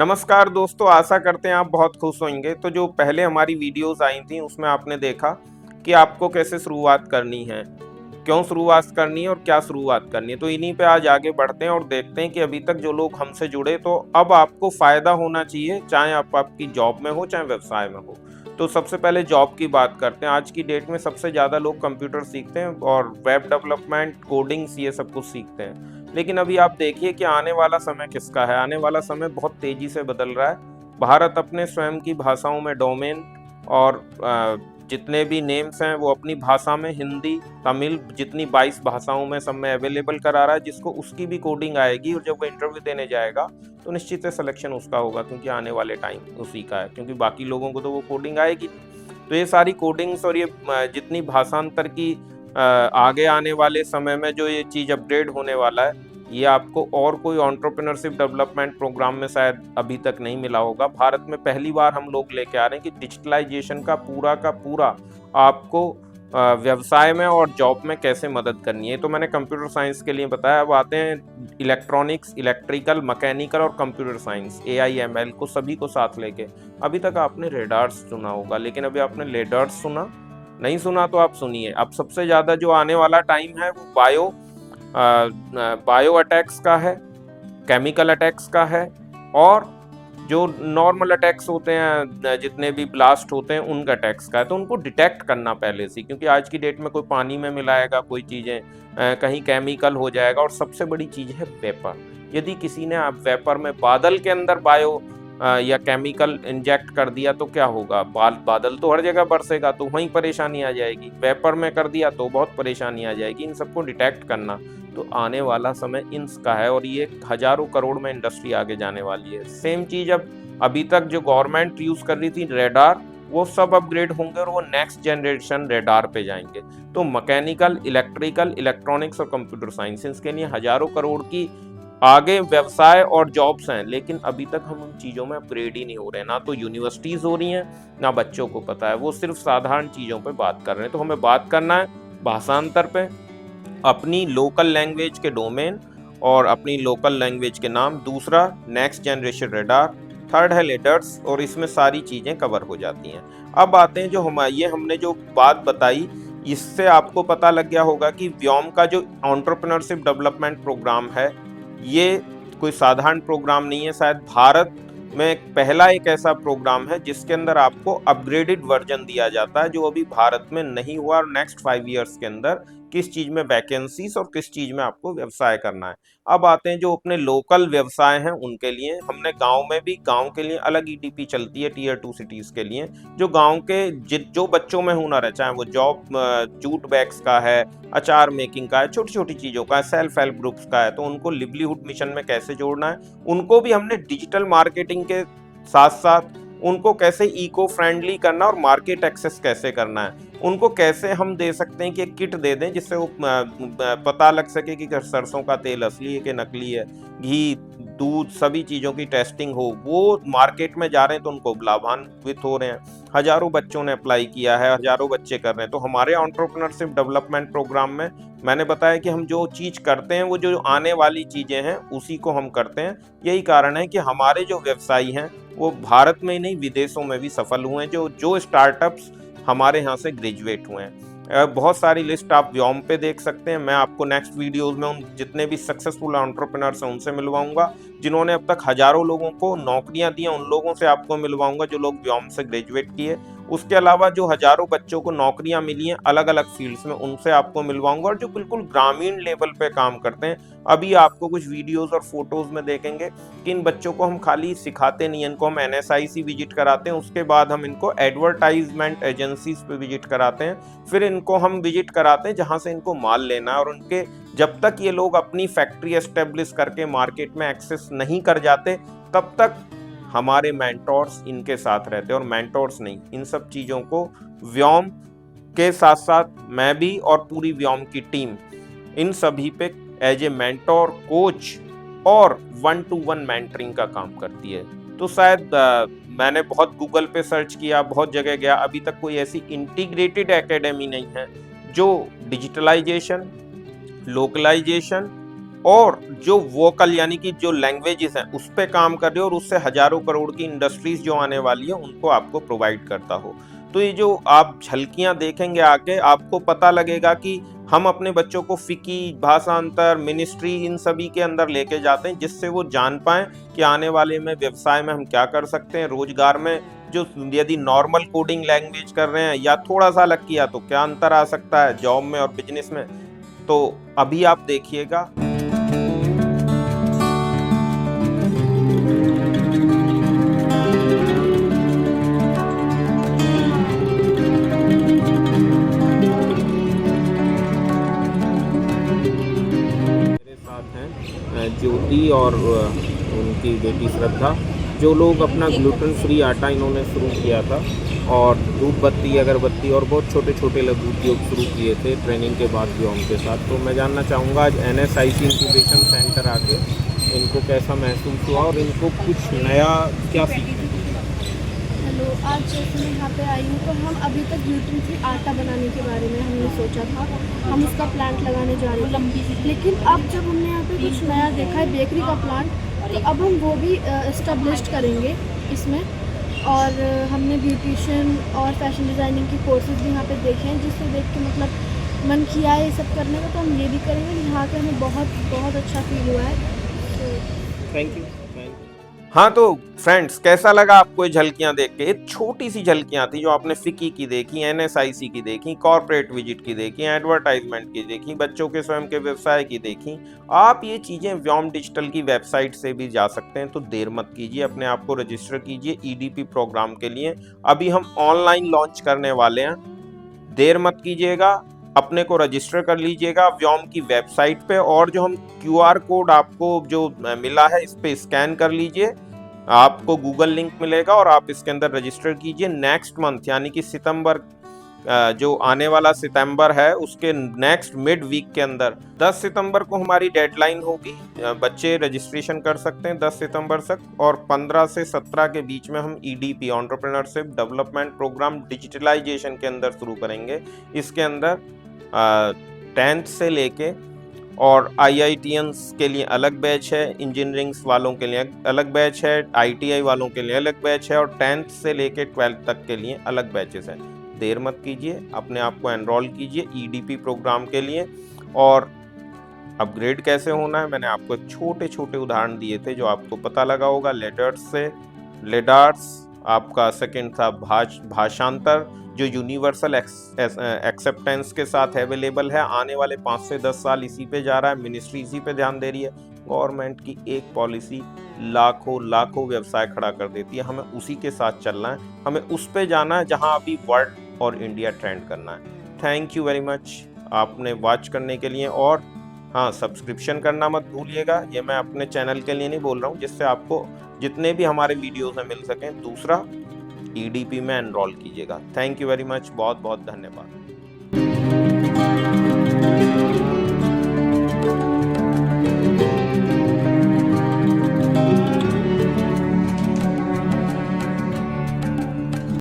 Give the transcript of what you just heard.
नमस्कार दोस्तों, आशा करते हैं आप बहुत खुश होंगे। तो जो पहले हमारी वीडियोस आई थी उसमें आपने देखा कि आपको कैसे शुरुआत करनी है, क्यों शुरुआत करनी है और क्या शुरुआत करनी है। तो इन्हीं पे आज आगे बढ़ते हैं और देखते हैं कि अभी तक जो लोग हमसे जुड़े तो अब आपको फ़ायदा होना चाहिए, चाहे आप आपकी जॉब में हो, चाहे व्यवसाय में हो। तो सबसे पहले जॉब की बात करते हैं। आज की डेट में सबसे ज़्यादा लोग कंप्यूटर सीखते हैं और वेब डेवलपमेंट, कोडिंग्स ये सब कुछ सीखते हैं। लेकिन अभी आप देखिए कि आने वाला समय किसका है। आने वाला समय बहुत तेज़ी से बदल रहा है। भारत अपने स्वयं की भाषाओं में डोमेन और जितने भी नेम्स हैं वो अपनी भाषा में हिंदी, तमिल जितनी 22 भाषाओं में सब में अवेलेबल करा रहा है, जिसको उसकी भी कोडिंग आएगी और जब वो इंटरव्यू देने जाएगा तो निश्चित है सिलेक्शन उसका होगा, क्योंकि आने वाले टाइम उसी का है, क्योंकि बाकी लोगों को तो वो कोडिंग आएगी। तो ये सारी कोडिंग्स और ये जितनी भाषांतर की आगे आने वाले समय में जो ये चीज़ अपग्रेड होने वाला है, ये आपको और कोई एंटरप्रेन्योरशिप डेवलपमेंट प्रोग्राम में शायद अभी तक नहीं मिला होगा। भारत में पहली बार हम लोग लेके आ रहे हैं कि डिजिटलाइजेशन का पूरा आपको व्यवसाय में और जॉब में कैसे मदद करनी है। तो मैंने कंप्यूटर साइंस के लिए बताया। अब आते हैं इलेक्ट्रॉनिक्स, इलेक्ट्रिकल, मैकेनिकल और कंप्यूटर साइंस, एआई, एमएल को सभी को साथ लेके। अभी तक आपने रेडार्स सुना होगा, लेकिन अभी आपने लेडर्स सुना नहीं सुना तो आप सुनिए। अब सबसे ज़्यादा जो आने वाला टाइम है वो बायो अटैक्स का है, केमिकल अटैक्स का है, और जो नॉर्मल अटैक्स होते हैं, जितने भी ब्लास्ट होते हैं उनका अटैक्स का है। तो उनको डिटेक्ट करना पहले से, क्योंकि आज की डेट में कोई पानी में मिलाएगा कोई चीज़ें, कहीं केमिकल हो जाएगा। और सबसे बड़ी चीज़ है वेपर। यदि किसी ने आप वेपर में बादल के अंदर बायो या केमिकल इंजेक्ट कर दिया तो क्या होगा? बादल तो हर जगह बरसेगा, तो वहीं परेशानी आ जाएगी। वेपर में कर दिया तो बहुत परेशानी आ जाएगी। इन सबको डिटेक्ट करना तो आने वाला समय इनका है, और ये हजारों करोड़ में इंडस्ट्री आगे जाने वाली है। सेम चीज अब अभी तक जो गवर्नमेंट यूज कर रही थी रेडार, वो सब अपग्रेड होंगे और वो नेक्स्ट जनरेशन रेडार पे जाएंगे। तो मैकेनिकल, इलेक्ट्रिकल, इलेक्ट्रॉनिक्स और कंप्यूटर साइंस, इसके लिए हजारों करोड़ की आगे व्यवसाय और जॉब्स हैं। लेकिन अभी तक हम उन चीज़ों में अपग्रेड ही नहीं हो रहे। ना तो यूनिवर्सिटीज़ हो रही हैं, ना बच्चों को पता है। वो सिर्फ साधारण चीज़ों पे बात कर रहे हैं। तो हमें बात करना है भाषांतर पे, अपनी लोकल लैंग्वेज के डोमेन और अपनी लोकल लैंग्वेज के नाम। दूसरा नेक्स्ट जनरेशन रेडार। थर्ड है लेडर्स, और इसमें सारी चीज़ें कवर हो जाती हैं। अब आते हैं जो हमने जो बात बताई, इससे आपको पता लग गया होगा कि व्योम का जो एंटरप्रेन्योरशिप डेवलपमेंट प्रोग्राम है, ये कोई साधारण प्रोग्राम नहीं है। शायद भारत में पहला एक ऐसा प्रोग्राम है जिसके अंदर आपको अपग्रेडेड वर्जन दिया जाता है, जो अभी भारत में नहीं हुआ। और नेक्स्ट 5 ईयर्स के अंदर किस चीज में वैकेंसीज और किस चीज में आपको व्यवसाय करना है। अब आते हैं जो अपने लोकल व्यवसाय हैं उनके लिए। हमने गांव में भी, गांव के लिए अलग ईडीपी चलती है टीयर 2 सिटीज के लिए। जो गांव के जो बच्चों में हुनर है, चाहे वो जूट बैग्स का है, अचार मेकिंग का है, छोटी छोटी चीजों का है, सेल्फ हेल्प ग्रुप्स का है, तो उनको लिवलीहुड मिशन में कैसे जोड़ना है, उनको भी हमने डिजिटल मार्केटिंग के साथ साथ उनको कैसे इको फ्रेंडली करना और मार्केट एक्सेस कैसे करना है, उनको कैसे हम दे सकते हैं कि एक किट दे दें जिससे वो पता लग सके कि सरसों का तेल असली है कि नकली है, घी, दूध, सभी चीज़ों की टेस्टिंग हो। वो मार्केट में जा रहे हैं तो उनको लाभान्वित हो रहे हैं। हजारों बच्चों ने अप्लाई किया है, हजारों बच्चे कर रहे हैं। तो हमारे एंटरप्रेन्योरशिप डेवलपमेंट प्रोग्राम में मैंने बताया कि हम जो चीज़ करते हैं वो जो आने वाली चीज़ें हैं उसी को हम करते हैं। यही कारण है कि हमारे जो व्यवसायी हैं वो भारत में ही नहीं विदेशों में भी सफल हुए हैं। जो जो स्टार्टअप्स हमारे यहाँ से ग्रेजुएट हुए हैं, बहुत सारी लिस्ट आप व्योम पे देख सकते हैं। मैं आपको नेक्स्ट वीडियोस में उन जितने भी सक्सेसफुल एंटरप्रेन्योर्स हैं उनसे मिलवाऊंगा, जिन्होंने अब तक हजारों लोगों को नौकरियां दी हैं, उन लोगों से आपको मिलवाऊंगा जो लोग व्योम से ग्रेजुएट किए। उसके अलावा जो हजारों बच्चों को नौकरियां मिली हैं अलग अलग फील्ड्स में, उनसे आपको मिलवाऊंगा। और जो बिल्कुल ग्रामीण लेवल पे काम करते हैं, अभी आपको कुछ वीडियोस और फोटोज में देखेंगे कि इन बच्चों को हम खाली सिखाते नहीं, इनको हम एनएसआईसी विजिट कराते हैं, उसके बाद हम इनको एडवर्टाइजमेंट एजेंसीज पे विजिट कराते हैं, फिर इनको हम विजिट कराते हैं जहां से इनको माल लेना है। और उनके जब तक ये लोग अपनी फैक्ट्री एस्टेब्लिश करके मार्केट में एक्सेस नहीं कर जाते, तब तक हमारे मेंटोर्स इनके साथ रहते हैं। और मेंटोर्स नहीं, इन सब चीज़ों को व्योम के साथ साथ मैं भी और पूरी व्योम की टीम इन सभी पे एज ए मेंटोर, कोच और 1-to-1 मेंटरिंग का काम करती है। तो शायद मैंने बहुत गूगल पे सर्च किया, बहुत जगह गया, अभी तक कोई ऐसी इंटीग्रेटेड एकेडमी नहीं है जो डिजिटलाइजेशन, लोकलाइजेशन और जो वोकल यानी कि जो लैंग्वेजेस हैं उस पे काम कर रहे हो और उससे हजारों करोड़ की इंडस्ट्रीज जो आने वाली है उनको आपको प्रोवाइड करता हो। तो ये जो आप झलकियां देखेंगे आगे, आपको पता लगेगा कि हम अपने बच्चों को फिकी, भाषांतर, मिनिस्ट्री, इन सभी के अंदर लेके जाते हैं, जिससे वो जान पाएं कि आने वाले में व्यवसाय में हम क्या कर सकते हैं, रोजगार में जो यदि नॉर्मल कोडिंग लैंग्वेज कर रहे हैं या थोड़ा सा अलग किया तो क्या अंतर आ सकता है जॉब में और बिजनेस में। तो अभी आप देखिएगा। मेरे साथ हैं ज्योति और उनकी बेटी श्रद्धा, जो लोग अपना ग्लूटेन फ्री आटा इन्होंने शुरू किया था और धूप बत्ती, अगरबत्ती और बहुत छोटे छोटे लघु उद्योग शुरू किए थे ट्रेनिंग के बाद भी उनके साथ। तो मैं जानना चाहूँगा आज NSIC इंक्यूबेशन सेंटर आके इनको कैसा महसूस हुआ और इनको कुछ नया क्या सीखा। हेलो, आज जैसे मैं यहाँ पे आई हूँ तो हम अभी तक ग्लूटेन फ्री आटा बनाने के बारे में हमने सोचा था, हम उसका प्लांट लगाने जा रहे थे। लेकिन अब जब हमने यहाँ पे कुछ नया देखा है बेकरी का प्लांट, तो अब हम वो भी इस्टेब्लिश करेंगे इसमें। और हमने ब्यूटिशियन और फैशन डिज़ाइनिंग की कोर्सेज भी यहाँ पे देखे हैं, जिससे देख के मतलब मन किया है ये सब करने का, तो हम ये भी करेंगे। यहाँ पे हमें बहुत बहुत अच्छा फील हुआ है। तो थैंक यू। हाँ तो फ्रेंड्स, कैसा लगा आपको ये झलकियां देख के। एक छोटी सी झलकियां थी जो आपने फिकी की देखी, NSIC की देखी, कॉर्पोरेट विजिट की देखी, एडवर्टाइजमेंट की देखी, बच्चों के स्वयं के व्यवसाय की देखी। आप ये चीजें व्योम डिजिटल की वेबसाइट से भी जा सकते हैं, तो देर मत कीजिए, अपने आप को रजिस्टर कीजिए EDP प्रोग्राम के लिए। अभी हम ऑनलाइन लॉन्च करने वाले हैं, देर मत कीजिएगा, अपने को रजिस्टर कर लीजिएगा व्योम की वेबसाइट पे। और जो हम QR कोड आपको जो मिला है इस पे स्कैन कर लीजिए, आपको गूगल लिंक मिलेगा और आप इसके अंदर रजिस्टर कीजिए। नेक्स्ट मंथ यानी कि सितंबर, जो आने वाला सितंबर है उसके नेक्स्ट मिड वीक के अंदर 10 सितंबर को हमारी डेडलाइन होगी। बच्चे रजिस्ट्रेशन कर सकते हैं 10 सितंबर तक, और 15 से 17 के बीच में हम EDP entrepreneurship development program digitalization के अंदर शुरू करेंगे। इसके अंदर 10th से लेके और IITians के लिए अलग बैच है, इंजीनियरिंग वालों के लिए अलग बैच है, ITI वालों के लिए अलग बैच है, और 10th से लेके 12th तक के लिए अलग बैचेस हैं। देर मत कीजिए, अपने आप को एनरोल कीजिए EDP प्रोग्राम के लिए। और अपग्रेड कैसे होना है मैंने आपको छोटे छोटे उदाहरण दिए थे जो आपको पता लगा होगा। लेडर्स से लेडार्स, आपका सेकंड था भाषांतर, जो यूनिवर्सल एक्सेप्टेंस के साथ अवेलेबल है। आने वाले 5 से 10 साल इसी पे जा रहा है, मिनिस्ट्री इसी पे ध्यान दे रही है। गवर्नमेंट की एक पॉलिसी लाखों व्यवसाय खड़ा कर देती है, हमें उसी के साथ चलना है, हमें उस पे जाना है जहां अभी वर्ल्ड और इंडिया ट्रेंड करना है। थैंक यू वेरी मच आपने वॉच करने के लिए। और हाँ, सब्सक्रिप्शन करना मत भूलिएगा, ये मैं अपने चैनल के लिए नहीं बोल रहा हूँ, जिससे आपको जितने भी हमारे वीडियोस में मिल सकें। दूसरा, EDP में एनरोल कीजिएगा। थैंक यू वेरी मच, बहुत बहुत धन्यवाद।